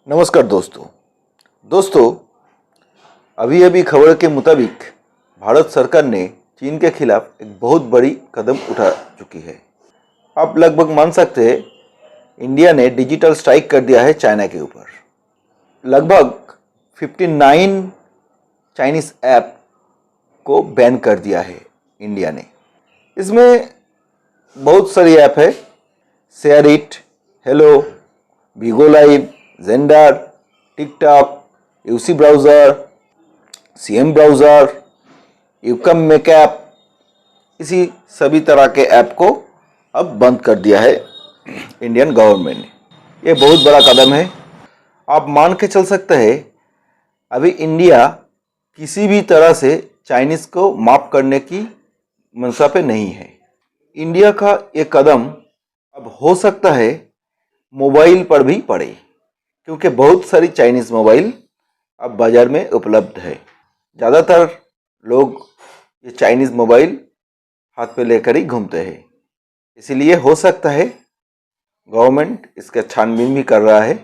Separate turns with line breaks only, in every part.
नमस्कार दोस्तों अभी अभी खबर के मुताबिक भारत सरकार ने चीन के खिलाफ एक बहुत बड़ी कदम उठा चुकी है। आप लगभग मान सकते हैं इंडिया ने डिजिटल स्ट्राइक कर दिया है चाइना के ऊपर। लगभग 59 चाइनीज ऐप को बैन कर दिया है इंडिया ने। इसमें बहुत सारी ऐप है, SHAREit, Hello, Vigo Live, Xender, TikTok, UC browser, CM browser, YouCam make app, इसी सभी तरह के ऐप को अब बंद कर दिया है इंडियन गवर्नमेंट ने। ये बहुत बड़ा कदम है। आप मान के चल सकते हैं अभी इंडिया किसी भी तरह से चाइनीज़ को माफ़ करने की मंशा पे नहीं है। इंडिया का ये कदम अब हो सकता है मोबाइल पर भी पड़े, क्योंकि बहुत सारी चाइनीज़ मोबाइल अब बाज़ार में उपलब्ध है। ज़्यादातर लोग ये चाइनीज़ मोबाइल हाथ पे लेकर ही घूमते हैं। इसीलिए हो सकता है गवर्नमेंट इसका छानबीन भी कर रहा है,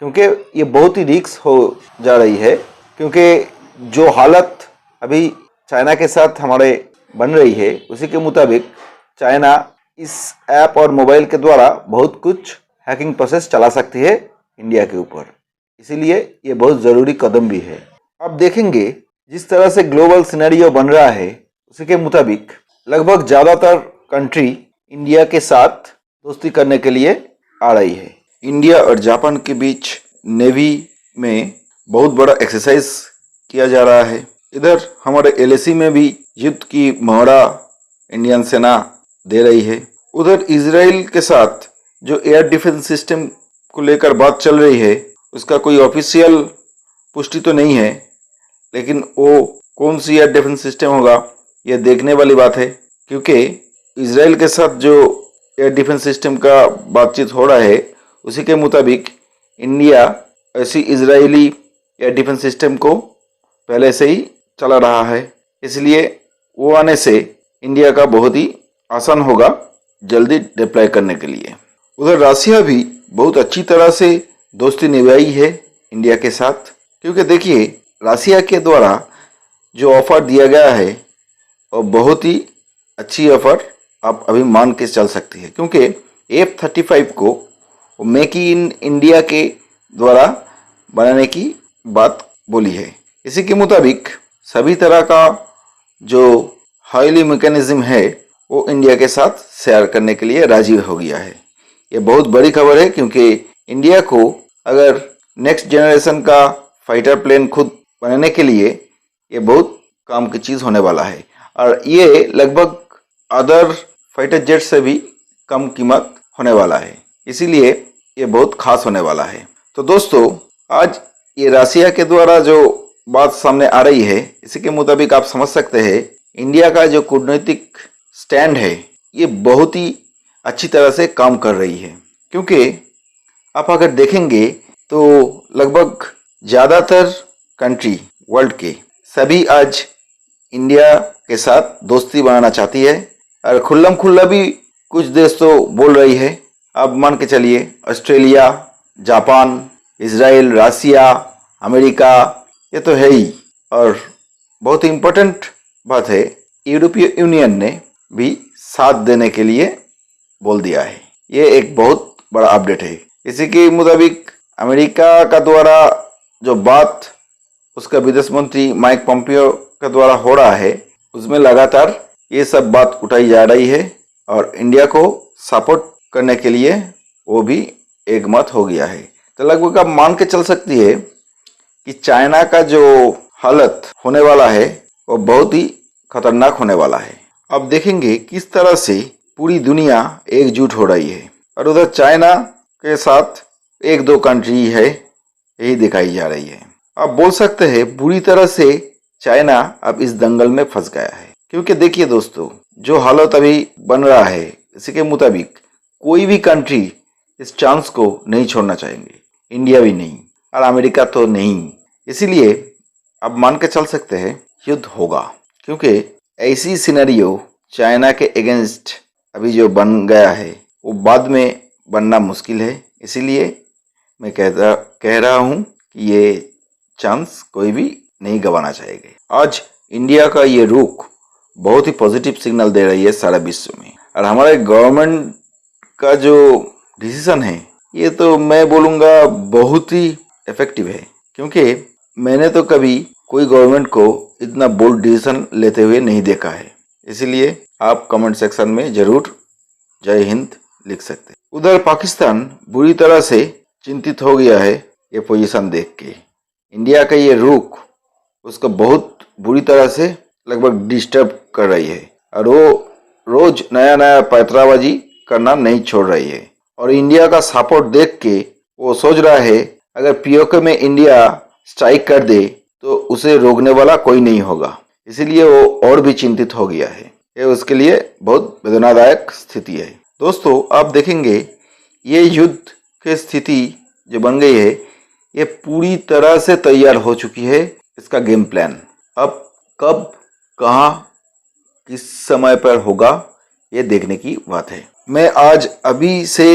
क्योंकि ये बहुत ही रिस्क हो जा रही है। क्योंकि जो हालत अभी चाइना के साथ हमारे बन रही है उसी के मुताबिक चाइना इस ऐप और मोबाइल के द्वारा बहुत कुछ हैकिंग प्रोसेस चला सकती है इंडिया के ऊपर। इसीलिए ये बहुत ज़रूरी कदम भी है। अब देखेंगे जिस तरह से ग्लोबल सिनेरियो बन रहा है उसी के मुताबिक लगभग ज़्यादातर कंट्री इंडिया के साथ दोस्ती करने के लिए आ रही है। इंडिया और जापान के बीच नेवी में बहुत बड़ा एक्सरसाइज किया जा रहा है। इधर हमारे एलएसी में भी युद्ध की मोहरा इंडियन सेना दे रही है। उधर इजराइल के साथ जो एयर डिफेंस सिस्टम को लेकर बात चल रही है उसका कोई ऑफिशियल पुष्टि तो नहीं है, लेकिन वो कौन सी एयर डिफेंस सिस्टम होगा ये देखने वाली बात है। क्योंकि इजराइल के साथ जो एयर डिफेंस सिस्टम का बातचीत हो रहा है उसी के मुताबिक इंडिया ऐसी इजरायली एयर डिफेंस सिस्टम को पहले से ही चला रहा है। इसलिए वो आने से इंडिया का बहुत ही आसान होगा जल्दी डिप्लॉय करने के लिए। उधर रसिया भी बहुत अच्छी तरह से दोस्ती निभाई है इंडिया के साथ। क्योंकि देखिए रसिया के द्वारा जो ऑफ़र दिया गया है और बहुत ही अच्छी ऑफ़र आप अभी मान के चल सकती है। क्योंकि F-35 को मेक इन इंडिया के द्वारा बनाने की बात बोली है। इसी के मुताबिक सभी तरह का जो हाईली मैकेनिज्म है वो इंडिया के साथ शेयर करने के लिए राजी हो गया है। ये बहुत बड़ी खबर है, क्योंकि इंडिया को अगर नेक्स्ट जनरेशन का फाइटर प्लेन खुद बनाने के लिए ये बहुत काम की चीज़ होने वाला है। और ये लगभग अदर फाइटर जेट से भी कम कीमत होने वाला है। इसीलिए ये बहुत खास होने वाला है। तो दोस्तों आज ये रसिया के द्वारा जो बात सामने आ रही है इसी के मुताबिक आप समझ सकते हैं इंडिया का जो कूटनीतिक स्टैंड है ये बहुत ही अच्छी तरह से काम कर रही है। क्योंकि आप अगर देखेंगे तो लगभग ज़्यादातर कंट्री वर्ल्ड के सभी आज इंडिया के साथ दोस्ती बनाना चाहती है। और खुल्लम खुल्ला भी कुछ देश तो बोल रही है। अब मान के चलिए ऑस्ट्रेलिया, जापान, इजराइल, रसिया, अमेरिका, ये तो है ही। और बहुत ही इम्पोर्टेंट बात है यूरोपीय यूनियन ने भी साथ देने के लिए बोल दिया है। ये एक बहुत बड़ा अपडेट है। इसी के मुताबिक अमेरिका का द्वारा जो बात उसका विदेश मंत्री माइक पोम्पियो का द्वारा हो रहा है उसमें लगातार ये सब बात उठाई जा रही है और इंडिया को सपोर्ट करने के लिए वो भी एक मत हो गया है। तो लगभग आप मान के चल सकती है कि चाइना का जो हालत होने वाला है वो बहुत ही खतरनाक होने वाला है। अब देखेंगे किस तरह से पूरी दुनिया एकजुट हो रही है। और उधर चाइना के साथ एक दो कंट्री है यही दिखाई जा रही है। आप बोल सकते हैं बुरी तरह से चाइना अब इस दंगल में फंस गया है। क्योंकि देखिए दोस्तों जो हालत अभी बन रहा है इसी के मुताबिक कोई भी कंट्री इस चांस को नहीं छोड़ना चाहेंगे, इंडिया भी नहीं और अमेरिका तो नहीं। इसीलिए अब मान के चल सकते हैं युद्ध होगा। क्योंकि ऐसी सिनेरियो चाइना के अगेंस्ट अभी जो बन गया है वो बाद में बनना मुश्किल है। इसीलिए मैं कह रहा हूँ कि ये चांस कोई भी नहीं गंवाना चाहिए। आज इंडिया का ये रुख बहुत ही पॉजिटिव सिग्नल दे रही है सारा विश्व में, और हमारे गवर्नमेंट का जो डिसीजन है ये तो मैं बोलूँगा बहुत ही इफेक्टिव है, क्योंकि मैंने तो कभी कोई गवर्नमेंट को इतना बोल्ड डिसीजन लेते हुए नहीं देखा है। इसलिए आप कमेंट सेक्शन में जरूर जय हिंद लिख सकते हैं। उधर पाकिस्तान बुरी तरह से चिंतित हो गया है ये पोजीशन देख के। इंडिया का ये रुख उसको बहुत बुरी तरह से लगभग डिस्टर्ब कर रही है, और वो रोज नया नया पैतराबाजी करना नहीं छोड़ रही है। और इंडिया का सपोर्ट देख के वो सोच रहा है अगर पीओके में इंडिया स्ट्राइक कर दे तो उसे रोकने वाला कोई नहीं होगा। इसीलिए वो और भी चिंतित हो गया है। ये उसके लिए बहुत वेदनादायक स्थिति है। दोस्तों, आप देखेंगे ये युद्ध की स्थिति जो बन गई है ये पूरी तरह से तैयार हो चुकी है। इसका गेम प्लान अब कब, कहाँ, किस समय पर होगा ये देखने की बात है। मैं आज अभी से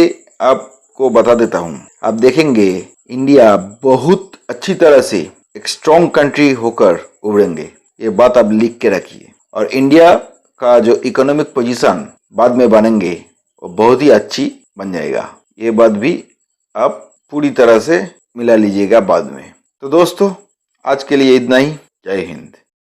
आपको बता देता हूँ, आप देखेंगे इंडिया बहुत अच्छी तरह से एक स्ट्रॉन्ग कंट्री होकर उभरेंगे। ये बात आप लिख के रखिए। और इंडिया का जो इकोनॉमिक पोजीशन बाद में बनेंगे वो बहुत ही अच्छी बन जाएगा। ये बात भी आप पूरी तरह से मिला लीजिएगा बाद में। तो दोस्तों, आज के लिए इतना ही। जय हिंद।